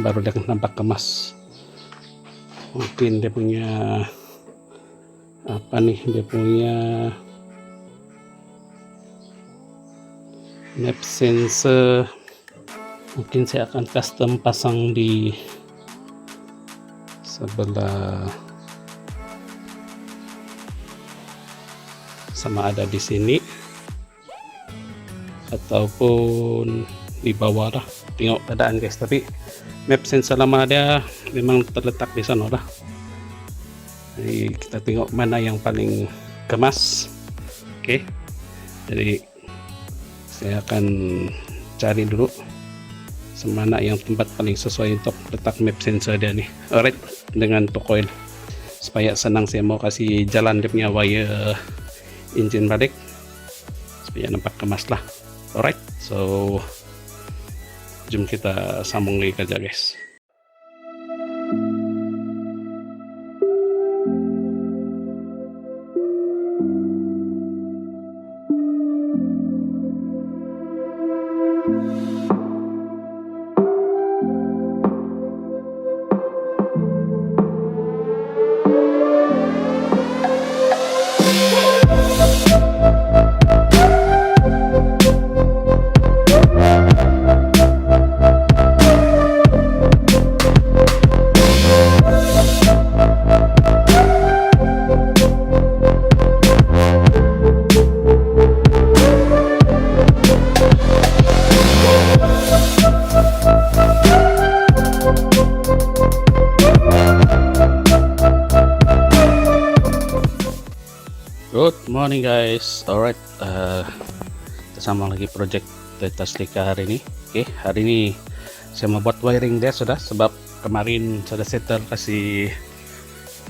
baru dia nampak kemas. Mungkin dia punya apa nih, dia punya map sensor. Mungkin saya akan custom pasang di sebelah, sama ada di sini ataupun di bawah lah, tengok keadaan guys. Tapi map sensor lama dia memang terletak di sana lah, jadi kita tengok mana yang paling kemas. Oke, jadi saya akan cari dulu semana yang tempat paling sesuai untuk letak map sensor dia nih. Alright, dengan coil supaya senang saya mau kasih jalan dia punya wire engine balik supaya nampak kemas lah. Alright, so jom kita sambung lagi kerja guys. Good morning guys. Alright, kita sambung lagi project Toyota Celica hari ini. Oke, hari ini saya mau buat wiring dia sudah, sebab kemarin sudah settle kasih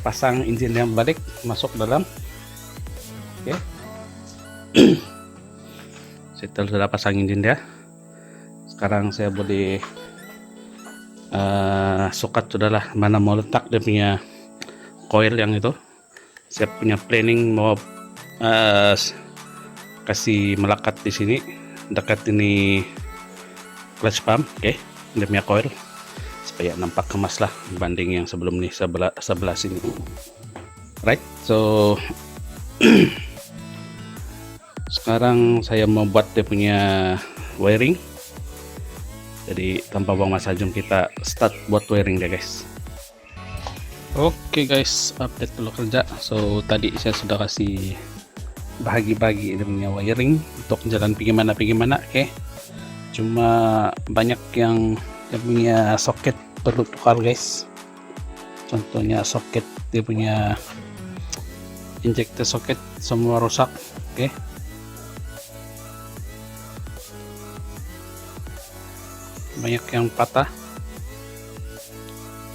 pasang engine yang balik masuk dalam. Oke, settle sudah pasang engine dia. Sekarang saya boleh sokat sudahlah, mana mau letak dia punya coil yang itu. Saya punya planning mau kasih melekat di sini dekat ini clutch pump. Oke, dia punya coil supaya nampak kemas lah dibanding yang sebelum nih, sebelah sini. Right, so sekarang saya mau buat dia punya wiring. Jadi tanpa buang masa, jom kita start buat wiring deh guys. Oke guys, update dulu kerja. So tadi saya sudah kasih bahagi-bahagi dia punya wiring untuk jalan pergi mana. Oke, cuma banyak yang dia punya soket perlu tukar guys. Contohnya soket dia punya injector soket semua rusak. Oke, banyak yang patah,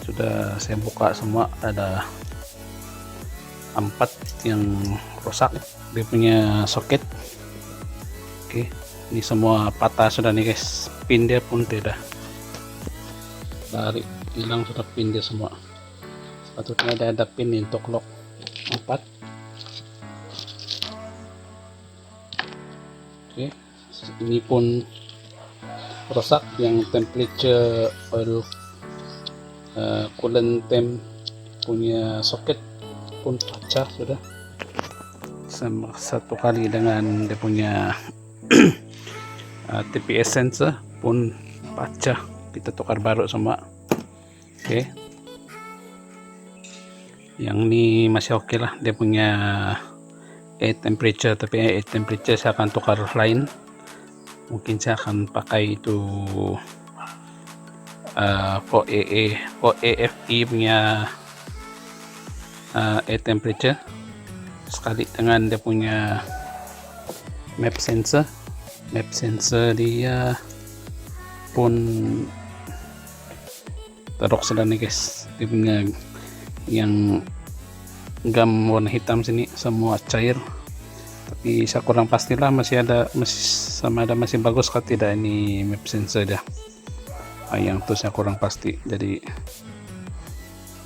sudah saya buka semua, ada 4 yang rusak dia punya soket. Oke, ini semua patah sudah nih guys. Pin dia pun tidak dari hilang, sudah pin dia semua. Sepatutnya ada pin untuk lock 4. Oke, ini pun rusak, yang temperature oil coolant temp punya soket pun pecah sudah. Sama satu kali dengan dia punya TPS sensor pun pecah, kita tukar baru semua. Oke, yang ini masih oke lah, dia punya air temperature, tapi air temperature saya akan tukar lain. Mungkin saya akan pakai itu OEFE punya air temperature sekali dengan dia punya map sensor. Dia pun teruk sudah nih guys. Dia punya yang gam warna hitam sini semua cair, tapi saya kurang pastilah masih bagus atau tidak ini map sensor dia. Yang itu saya kurang pasti, jadi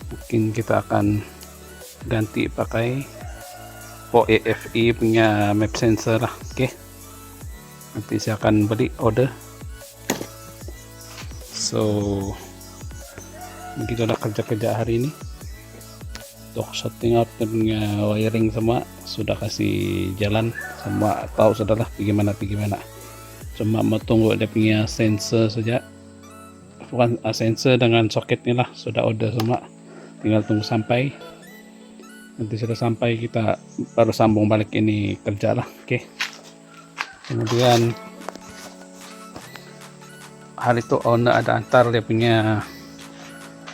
mungkin kita akan ganti pakai OEFE punya map sensor lah. Oke, nanti saya akan beli order. So begitulah kerja-kerja hari ini untuk setting out dan wiring semua sudah kasih jalan semua, tahu sudahlah bagaimana cuma mau tunggu dia punya sensor saja, bukan sensor dengan soketnya lah sudah order semua, tinggal tunggu sampai, nanti sudah sampai kita baru sambung balik ini kerja lah. Oke. Kemudian hari itu owner ada antar dia punya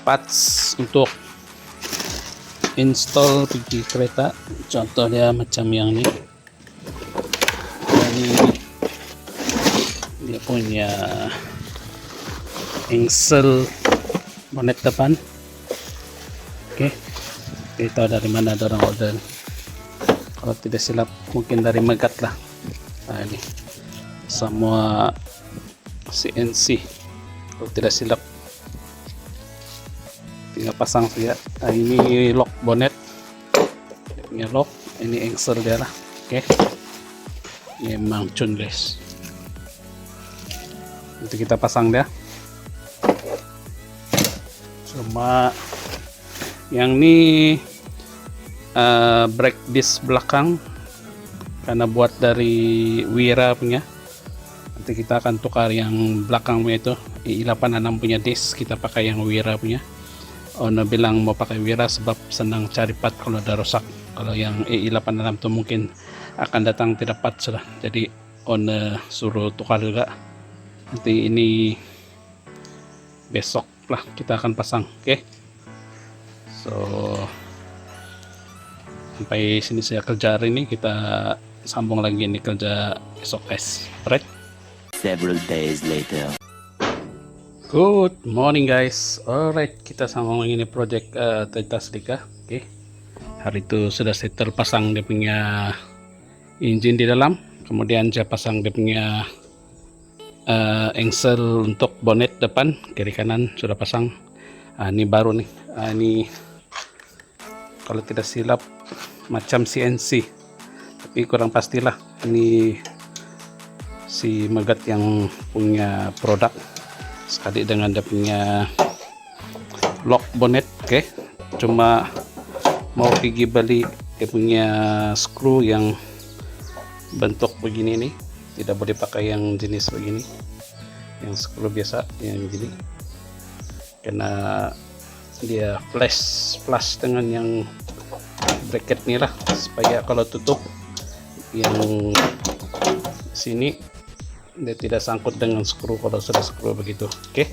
parts untuk install pergi kereta, contohnya macam yang ini dia punya engsel bonet depan. Oke, kita tahu dari mana ada orang order, kalau tidak silap mungkin dari Megat lah. Nah, ini semua CNC kalau tidak silap, tinggal pasang saja. Nah, ini lock bonnet, ini lock, ini engsel dia lah. Oke, ini memang cun guys, nanti kita pasang dia. Cuma yang ini brake disc belakang karena buat dari Wira punya, nanti kita akan tukar yang belakangnya itu i86 punya disc, kita pakai yang Wira punya. Owner bilang mau pakai Wira sebab senang cari part kalau ada rusak, kalau yang i86 itu mungkin akan datang tidak part sudah, jadi owner suruh tukar juga. Nanti ini besok lah kita akan pasang. Oke. So sampai sini saya kerja hari ini, kita sambung lagi ini kerja esok guys. Alright. Several days later. Good morning guys. Alright, kita sambung lagi ini project Toyota Celica. Oke. Hari itu sudah saya terpasang dia punya engine di dalam, kemudian saya pasang dia punya engsel untuk bonnet depan, kiri kanan sudah pasang. Ini baru nih, ini kalau tidak silap macam CNC, tapi kurang pastilah ini si Megat yang punya produk sekali dengan dia punya lock bonnet. Oke, cuma mau pergi beli dia punya screw yang bentuk begini nih, tidak boleh pakai yang jenis begini, yang screw biasa yang gini, karena dia flash dengan yang bracket nih lah, supaya kalau tutup yang sini dia tidak sangkut dengan screw kalau sudah screw begitu. Oke,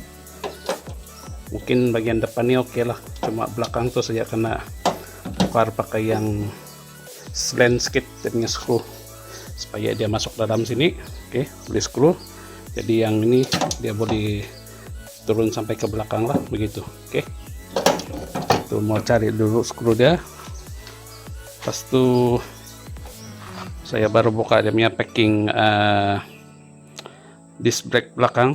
mungkin bagian depannya oke lah, cuma belakang tuh saja kena tukar pakai yang slant skit punya screw supaya dia masuk dalam sini. Oke, beli screw, jadi yang ini dia boleh turun sampai ke belakang lah begitu. Oke, tuh mau cari dulu screw dia, pas tuh saya baru buka dia punya packing disc brake belakang,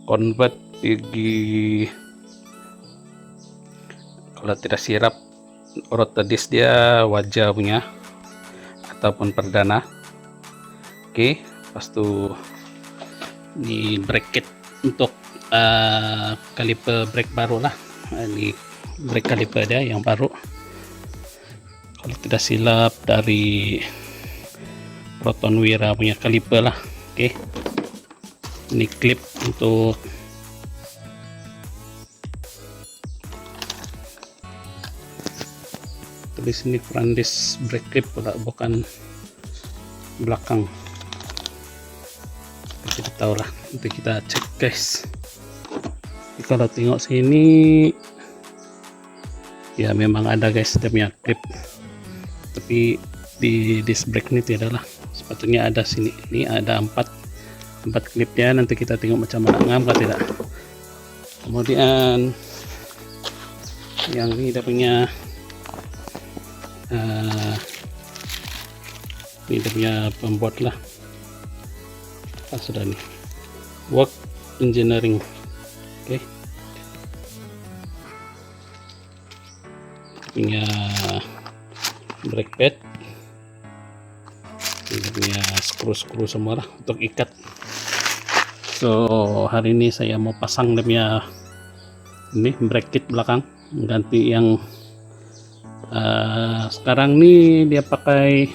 convert pergi, kalau tidak sirap rotor disc dia wajah punya ataupun perdana. Oke, pas tuh ini bracket untuk kaliper brake baru lah, ini brake kaliper dia yang baru kalau tidak silap dari Proton Wira punya kaliper lah. Oke, ini clip untuk tulis ini front disc brake clip, bukan belakang. Kita tahu lah, nanti kita cek guys. Jadi kalau tengok sini ya memang ada guys dia punya clip, tapi di disc brake ini tidak lah, sepatutnya ada sini. Ini ada 4 klipnya, nanti kita tengok macam mana ngam atau tidak. Kemudian yang ini dia punya ini dia punya pembuat lah, sudah nih work engineering. Oke, punya brake pad, ini punya skru semua lah untuk ikat. So hari ini saya mau pasang dia punya ini brake kit belakang, ganti yang sekarang nih dia pakai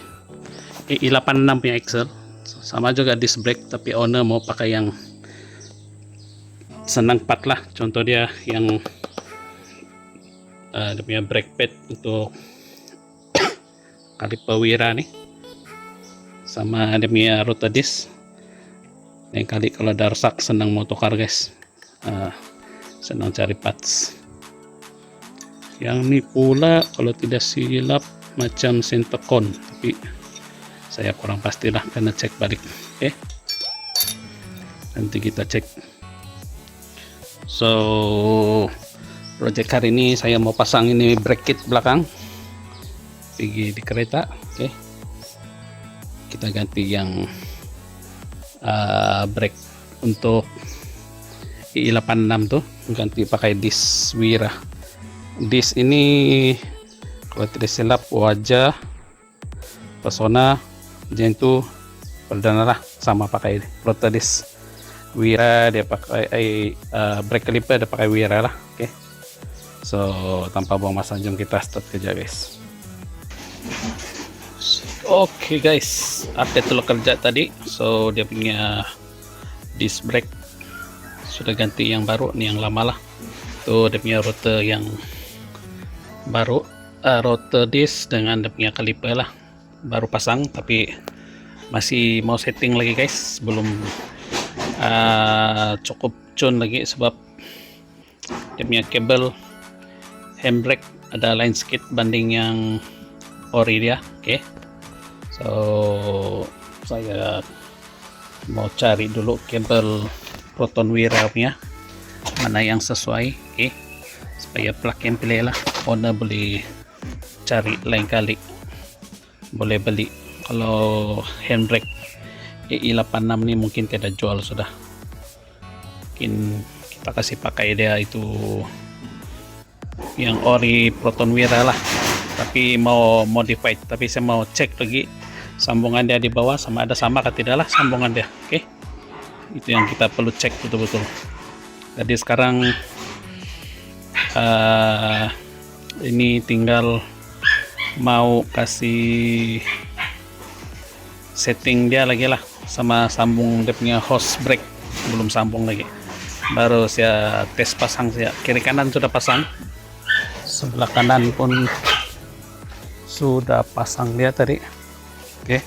i86 punya Excel, sama juga disc brake, tapi owner mau pakai yang senang pat lah. Contoh dia yang dia punya brake pad untuk kaliper Wira nih, sama dia punya rotor disc. Lain kali kalau ada rusak senang mau tukar guys, senang cari parts. Yang ini pula kalau tidak silap macam Sentekon, tapi saya kurang pastilah karena cek balik. Oke, nanti kita cek. So project hari ini saya mau pasang ini brake kit belakang pergi di kereta. Oke, kita ganti yang brake untuk i86 tuh, ganti pakai disc Wira. Disc ini kalau tidak silap Wajah, Pesona, Gentoo, Perdana lah, sama pakai rotor disc Wira. Dia pakai brake caliper, dia pakai Wira lah. Oke, so tanpa buang masa jom kita start kerja guys. Oke guys, update dulu kerja tadi. So dia punya disc brake sudah ganti yang baru, nih yang lama lah. Tuh dia punya rotor yang baru, rotor disc dengan dia punya kaliper lah, baru pasang, tapi masih mau setting lagi guys, belum cukup tune lagi sebab dia punya kabel handbrake ada lain sedikit banding yang ori dia. Oke, so saya mau cari dulu kabel Proton Wira punya mana yang sesuai. Oke, supaya plug and play lah, owner boleh cari lain kali, boleh beli. Kalau handbrake i86 ini mungkin tidak jual sudah, mungkin kita kasih pakai dia itu yang ori Proton Wira lah, tapi mau modified. Tapi saya mau cek lagi sambungan dia di bawah sama ada sama atau tidak lah sambungan dia. Oke, itu yang kita perlu cek betul-betul. Jadi sekarang ini tinggal mau kasih setting dia lagi lah, sama sambung dia punya hose brake, belum sambung lagi, baru saya tes pasang. Saya kiri kanan sudah pasang, sebelah kanan pun sudah pasang dia tadi. Oke,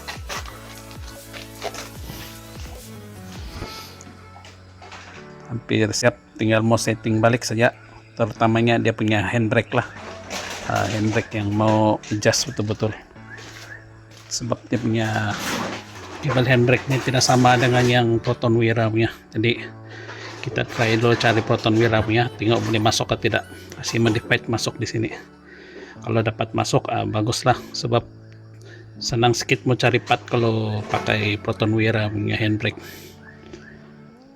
hampir siap, tinggal mau setting balik saja, terutamanya dia punya handbrake lah, handbrake yang mau adjust betul-betul, sebab dia punya kabel handbrake ini tidak sama dengan yang Proton Wira punya. Jadi kita try dulu cari Proton Wira punya, tengok boleh masuk atau tidak, kasih modified masuk di sini. Kalau dapat masuk bagus lah, sebab senang sedikit mau cari part kalau pakai Proton Wira punya handbrake.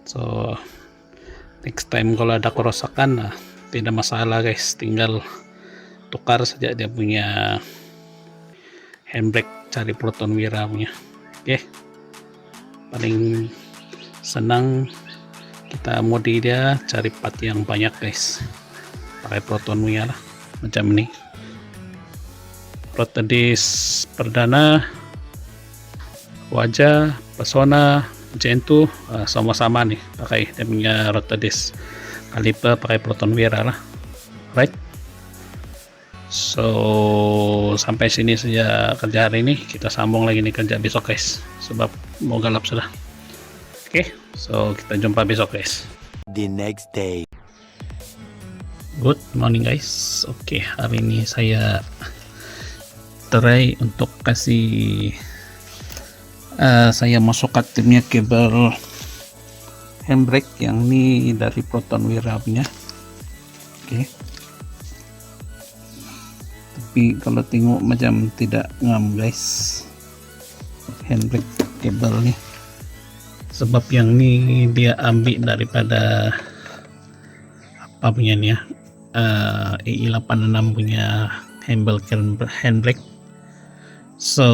So next time kalau ada kerusakan tidak masalah guys, tinggal tukar saja dia punya handbrake, cari Proton Wira punya. Oke, paling senang kita modi dia, cari part yang banyak guys, pakai Proton Wira lah, macam ini. Rotor disc Perdana, Wajah, Pesona, Gentoo, sama-sama nih pakai dia punya rotor disc kaliper, pakai Proton Wira lah. Right, so sampai sini saja kerja hari ini, kita sambung lagi nih kerja besok guys, sebab mau galap sudah. Oke, so kita jumpa besok guys. The next day. Good morning guys. Oke, hari ini saya try untuk kasih saya masukkan timnya kabel handbrake yang ini dari Proton Wira punya. Oke, tapi kalau tengok macam tidak ngam guys handbrake kabel nih, sebab yang ini dia ambil daripada apa punya nih ya, i86 punya handbrake. So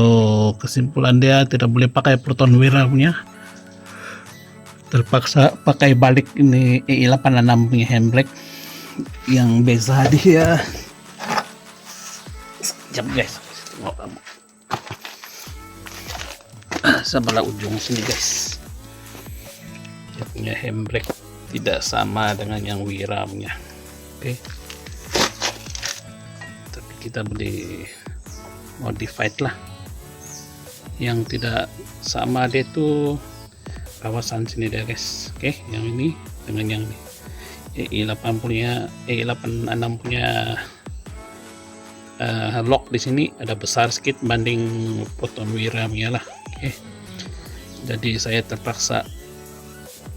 kesimpulan dia tidak boleh pakai Proton Wira punya, terpaksa pakai balik ini i86 punya handbrake. yang beza dia. Sekejap guys, tengok kamu sebelah ujung sini guys, dia punya handbrake tidak sama dengan yang Wira punya. Oke, tapi kita boleh modified lah. Yang tidak sama dia tuh kawasan sini dia guys. Oke, yang ini dengan yang ini E8 punya, E86 punya lock di sini ada besar sedikit banding Proton Wira punya lah. Oke, jadi saya terpaksa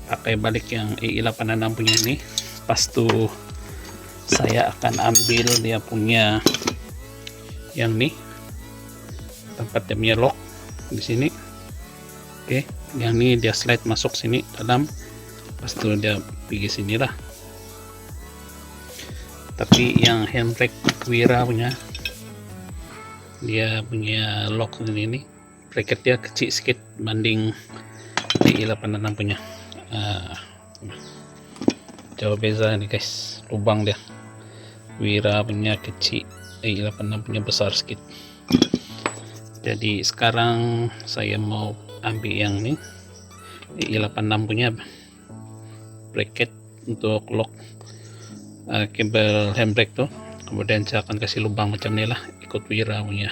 pakai balik yang E86 punya ini. Pas tuh saya akan ambil dia punya yang nih tempat dia punya lock di sini. Oke, yang ini dia slide masuk sini dalam, pas itu dia pergi sini lah. Tapi yang handbrake Wira punya, dia punya lock ini bracket dia kecil sedikit banding E86 punya. Jauh beza nih guys, lubang dia. Wira punya kecil, E86 punya besar sedikit. Jadi sekarang saya mau ambil yang ini E86 punya bracket untuk lock kabel handbrake tuh, kemudian saya akan kasih lubang macam ini lah, ikut Wira punya.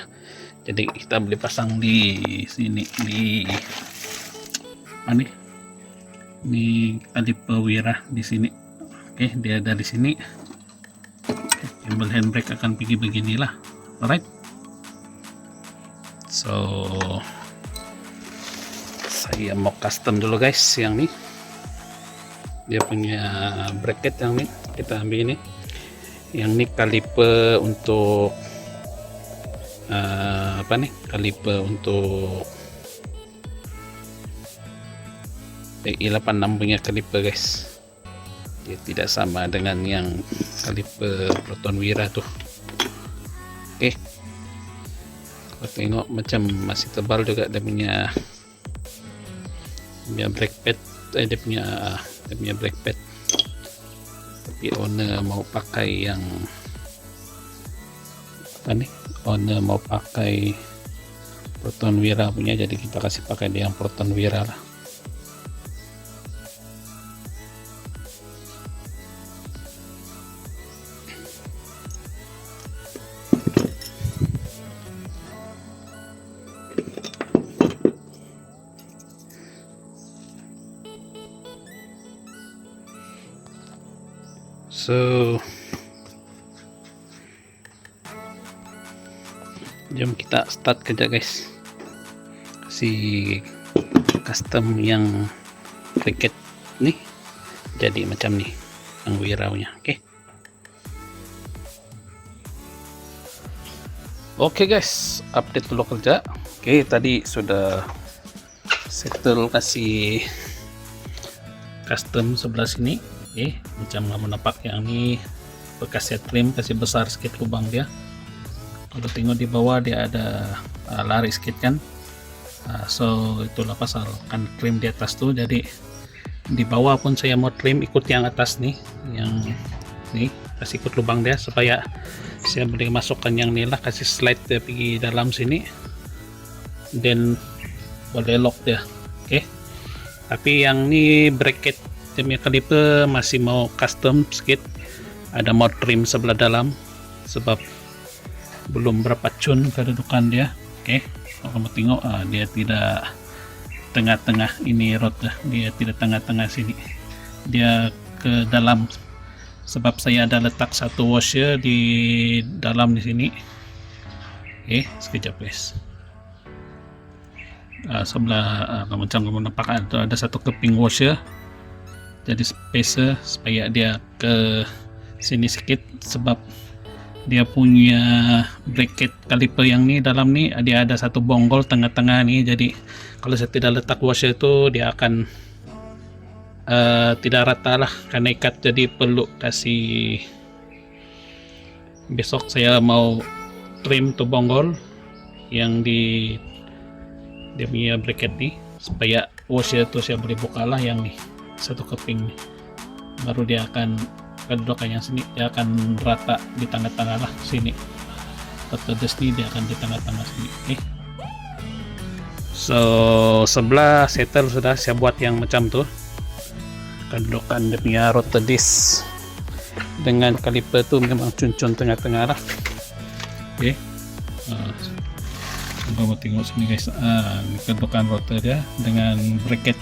Jadi kita boleh pasang di sini, di mana nih, kaliper Wira di sini. Oke, dia ada di sini. Kabel handbrake akan pergi beginilah. Alright, so saya mau custom dulu guys yang nih, dia punya bracket yang nih, kita ambil ini. Yang ini kaliper untuk apa nih, kaliper untuk E86 punya kaliper guys. Dia tidak sama dengan yang kaliper Proton Wira tuh. Oke, kalau tengok macam masih tebal juga dia punya brake pad, dia punya brake pad. Tapi owner mau pakai yang apa nih, owner mau pakai Proton Wira punya, jadi kita kasih pakai dia yang Proton Wira lah. So jom kita start kerja guys, kasih custom yang bracket nih jadi macam nih yang Wira nya. Oke guys, update dulu kerja. Oke, tadi sudah settle kasih custom sebelah sini. Macam kamu nampak yang ini bekas set trim, kasih besar sedikit lubang dia. Kalau tengok di bawah dia ada lari sedikit kan, so itulah pasal kan trim di atas tuh. Jadi di bawah pun saya mau trim ikut yang atas nih, yang nih kasih ikut lubang dia supaya saya boleh masukkan yang inilah, kasih slide dia pergi dalam sini, then boleh lock dia. Oke, tapi yang ini bracket timnya kaliper masih mau custom sedikit, ada mau trim sebelah dalam sebab belum berapa cun kedudukan dia. Oke, kalau kamu tengok dia tidak tengah-tengah ini rod, dia tidak tengah-tengah sini, dia ke dalam sebab saya ada letak satu washer di dalam di sini. Sekejap guys, sebelah kamu nampak ada satu keping washer, jadi spacer supaya dia ke sini sedikit, sebab dia punya bracket kaliper yang ni dalam ni dia ada satu bonggol tengah-tengah ni. Jadi kalau saya tidak letak washer itu dia akan tidak rata lah karena ikat, jadi perlu kasih, besok saya mau trim tuh bonggol yang di dia punya bracket ni supaya washer itu saya boleh buka lah yang nih satu keping, baru dia akan kedudukan yang sini, dia akan rata di tengah-tengah lah sini. Rotodes ini dia akan di tengah-tengah sini. Oke. So sebelah settle sudah saya buat yang macam tuh, kedudukan dia punya rotodes dengan kaliper tuh memang cuncun tengah-tengah lah. Oke. Coba mau tengok sini guys. Ini kedudukan rotor dia dengan bracket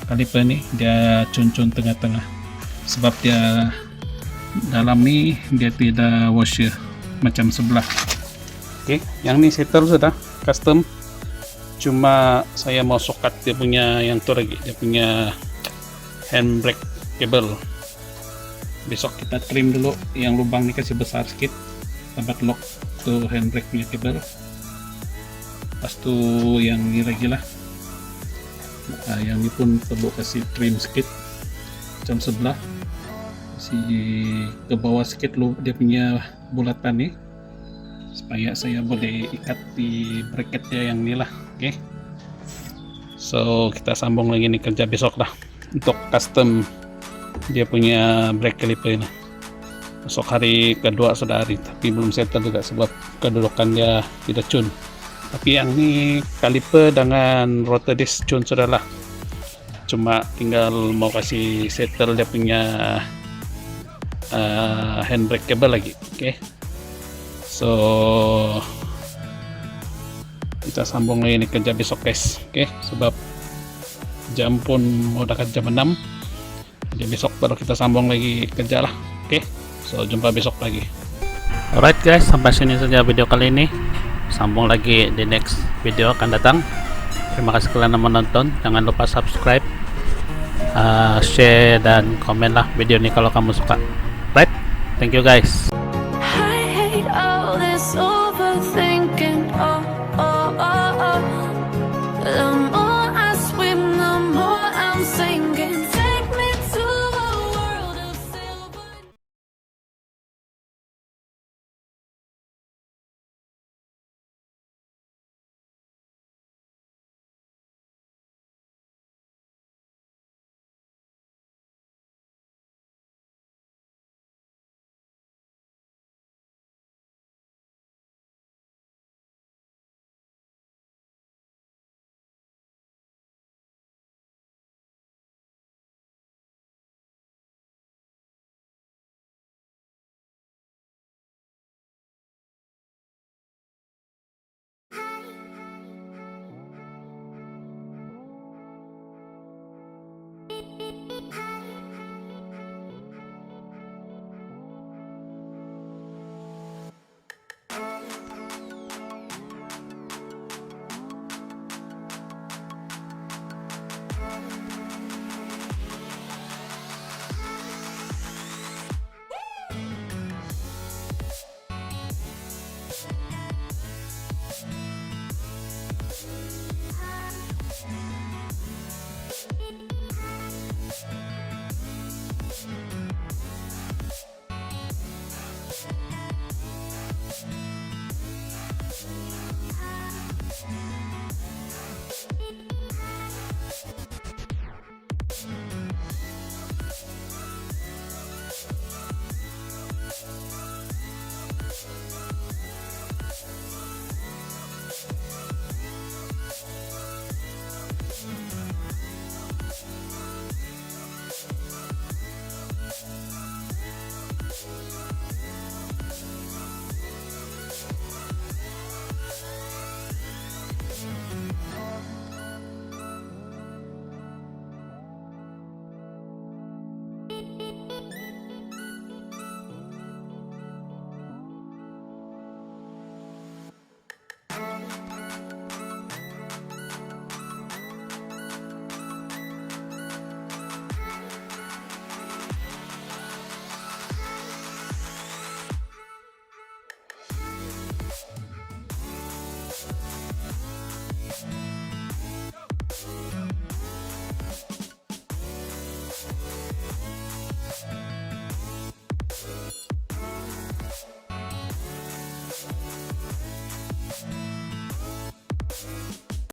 kaliper nih, dia cuncun tengah-tengah sebab dia dalam nih dia tidak washer macam sebelah. Oke, yang ini settle sudah custom, cuma saya mau sokat dia punya yang tuh lagi, dia punya handbrake cable. Besok kita trim dulu yang lubang ini, kasih besar sedikit tempat lock tuh handbrake punya cable. Pas tuh yang ini lagi lah, yang ini pun perlu kasih trim sedikit macam sebelah, kasih ke bawah sedikit lo dia punya bulatan nih supaya saya boleh ikat di bracketnya yang ini lah. Oke. So kita sambung lagi nih kerja besok lah untuk custom dia punya brake caliper ini. Besok hari kedua sudah hari, tapi belum settle juga sebab kedudukan dia tidak cun. Tapi yang ini kaliper dengan rotodes cun sudah lah, cuma tinggal mau kasih settle dia punya handbrake cable lagi. Oke. So kita sambung lagi nih kerja besok guys. Oke, sebab jam pun mau dekat jam 6, jadi besok baru kita sambung lagi kerja lah. Oke, so jumpa besok lagi. Alright guys, sampai sini saja video kali ini, sambung lagi di next video akan datang. Terima kasih kalian yang menonton, jangan lupa subscribe, share dan komen lah video ini kalau kamu suka. Right, thank you guys.